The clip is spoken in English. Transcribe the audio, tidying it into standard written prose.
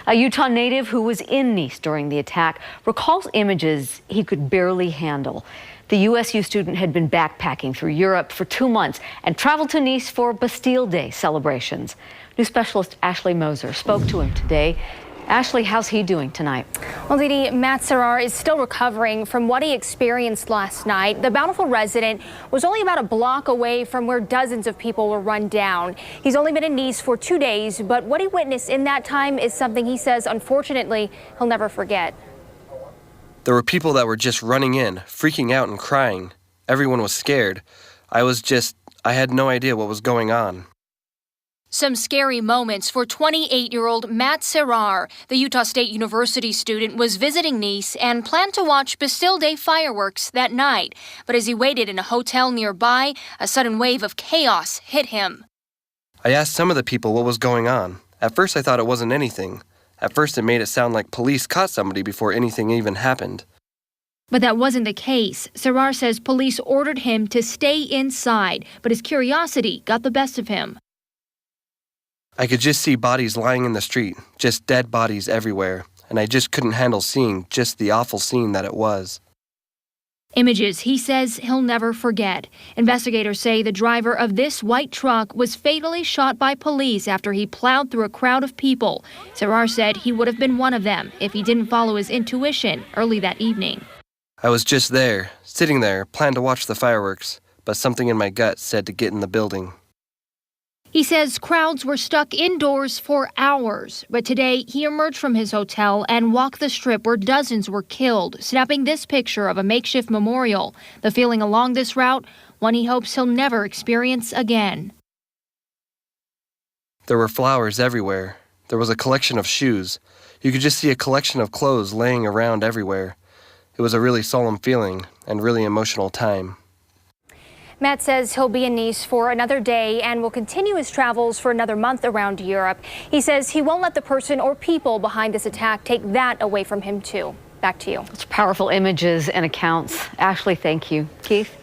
A Utah native who was in Nice during the attack recalls images he could barely handle. The USU student had been backpacking through Europe for 2 months and traveled to Nice for Bastille Day celebrations. New specialist Ashley Moser spoke to him today. Ashley, how's he doing tonight? Well, Didi, Matt Serrar is still recovering from what he experienced last night. The Bountiful resident was only about a block away from where dozens of people were run down. He's only been in Nice for 2 days, but what he witnessed in that time is something he says, unfortunately, he'll never forget. There were people that were just running in, freaking out and crying. Everyone was scared. I had no idea what was going on. Some scary moments for 28-year-old Matt Serrar. The Utah State University student was visiting Nice and planned to watch Bastille Day fireworks that night. But as he waited in a hotel nearby, a sudden wave of chaos hit him. I asked some of the people what was going on. At first I thought it wasn't anything. At first it made it sound like police caught somebody before anything even happened. But that wasn't the case. Serrar says police ordered him to stay inside, but his curiosity got the best of him. I could just see bodies lying in the street, just dead bodies everywhere, and I just couldn't handle seeing just the awful scene that it was. Images he says he'll never forget. Investigators say the driver of this white truck was fatally shot by police after he plowed through a crowd of people. Serrar said he would have been one of them if he didn't follow his intuition early that evening. I was just there, sitting there, planned to watch the fireworks, but something in my gut said to get in the building. He says crowds were stuck indoors for hours, but today he emerged from his hotel and walked the strip where dozens were killed, snapping this picture of a makeshift memorial. The feeling along this route, one he hopes he'll never experience again. There were flowers everywhere. There was a collection of shoes. You could just see a collection of clothes laying around everywhere. It was a really solemn feeling and really emotional time. Matt says he'll be in Nice for another day and will continue his travels for another month around Europe. He says he won't let the person or people behind this attack take that away from him, too. Back to you. Such powerful images and accounts. Ashley, thank you. Keith?